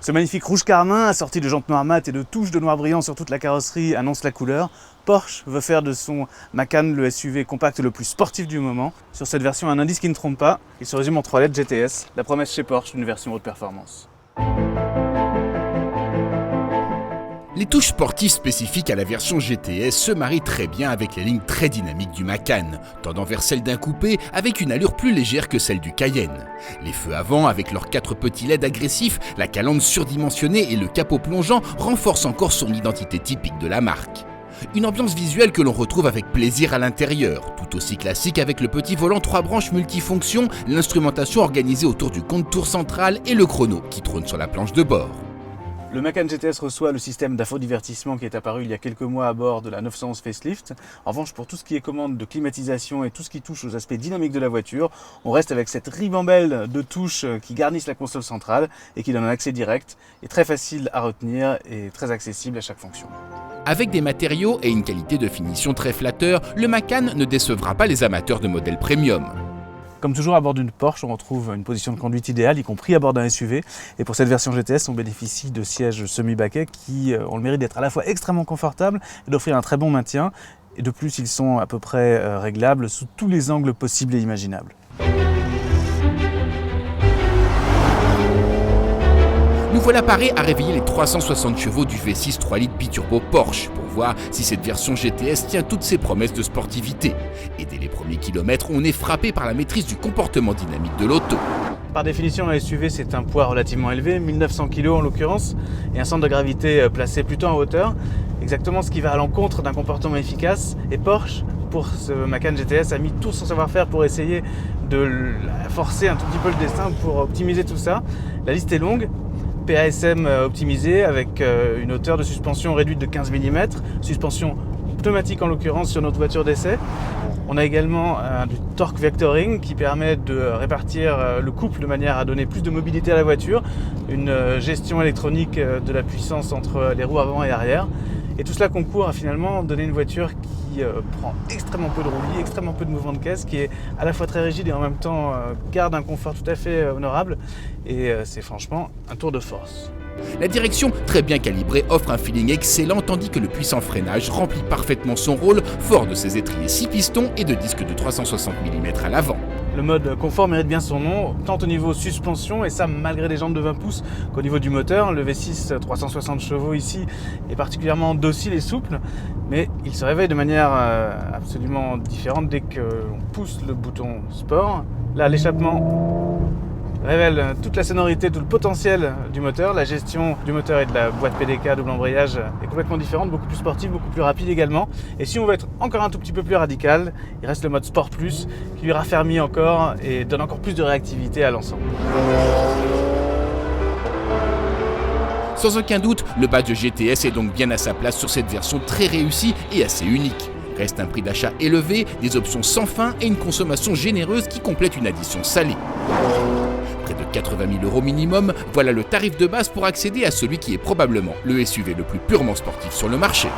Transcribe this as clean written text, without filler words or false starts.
Ce magnifique rouge carmin, assorti de jantes noires mat et de touches de noir brillant sur toute la carrosserie, annonce la couleur. Porsche veut faire de son Macan le SUV compact le plus sportif du moment. Sur cette version, un indice qui ne trompe pas, il se résume en 3 lettres GTS, la promesse chez Porsche d'une version haute performance. Les touches sportives spécifiques à la version GTS se marient très bien avec les lignes très dynamiques du Macan, tendant vers celle d'un coupé avec une allure plus légère que celle du Cayenne. Les feux avant, avec leurs 4 petits LED agressifs, la calandre surdimensionnée et le capot plongeant renforcent encore son identité typique de la marque. Une ambiance visuelle que l'on retrouve avec plaisir à l'intérieur, tout aussi classique avec le petit volant 3 branches multifonctions, l'instrumentation organisée autour du compte-tours central et le chrono qui trône sur la planche de bord. Le Macan GTS reçoit le système d'infodivertissement qui est apparu il y a quelques mois à bord de la 911 Facelift. En revanche, pour tout ce qui est commande de climatisation et tout ce qui touche aux aspects dynamiques de la voiture, on reste avec cette ribambelle de touches qui garnissent la console centrale et qui donne un accès direct et très facile à retenir et très accessible à chaque fonction. Avec des matériaux et une qualité de finition très flatteur, le Macan ne décevra pas les amateurs de modèles premium. Comme toujours à bord d'une Porsche, on retrouve une position de conduite idéale, y compris à bord d'un SUV. Et pour cette version GTS, on bénéficie de sièges semi-baquets qui ont le mérite d'être à la fois extrêmement confortables et d'offrir un très bon maintien. Et de plus, ils sont à peu près réglables sous tous les angles possibles et imaginables. Nous voilà parés à réveiller les 360 chevaux du V6 3 litres biturbo Porsche pour voir si cette version GTS tient toutes ses promesses de sportivité. Et dès les premiers kilomètres, on est frappé par la maîtrise du comportement dynamique de l'auto. Par définition, un SUV, c'est un poids relativement élevé, 1900 kg en l'occurrence, et un centre de gravité placé plutôt en hauteur. Exactement ce qui va à l'encontre d'un comportement efficace. Et Porsche, pour ce Macan GTS, a mis tout son savoir-faire pour essayer de forcer un tout petit peu le destin pour optimiser tout ça. La liste est longue. PASM optimisé avec une hauteur de suspension réduite de 15 mm, suspension pneumatique en l'occurrence sur notre voiture d'essai. On a également du torque vectoring qui permet de répartir le couple de manière à donner plus de mobilité à la voiture, une gestion électronique de la puissance entre les roues avant et arrière. Et tout cela concourt à finalement donner une voiture qui prend extrêmement peu de roulis, extrêmement peu de mouvement de caisse, qui est à la fois très rigide et en même temps garde un confort tout à fait honorable. Et c'est franchement un tour de force. La direction, très bien calibrée, offre un feeling excellent tandis que le puissant freinage remplit parfaitement son rôle, fort de ses étriers 6 pistons et de disques de 360 mm à l'avant. Le mode confort mérite bien son nom, tant au niveau suspension, et ça malgré des jantes de 20 pouces, qu'au niveau du moteur. Le V6 360 chevaux ici est particulièrement docile et souple, mais il se réveille de manière absolument différente dès qu'on pousse le bouton sport. Là, l'échappement révèle toute la sonorité, tout le potentiel du moteur. La gestion du moteur et de la boîte PDK double embrayage est complètement différente, beaucoup plus sportive, beaucoup plus rapide également. Et si on veut être encore un tout petit peu plus radical, il reste le mode Sport Plus qui lui raffermit encore et donne encore plus de réactivité à l'ensemble. Sans aucun doute, le badge GTS est donc bien à sa place sur cette version très réussie et assez unique. Reste un prix d'achat élevé, des options sans fin et une consommation généreuse qui complète une addition salée. Près de 80 000 € minimum, voilà le tarif de base pour accéder à celui qui est probablement le SUV le plus purement sportif sur le marché.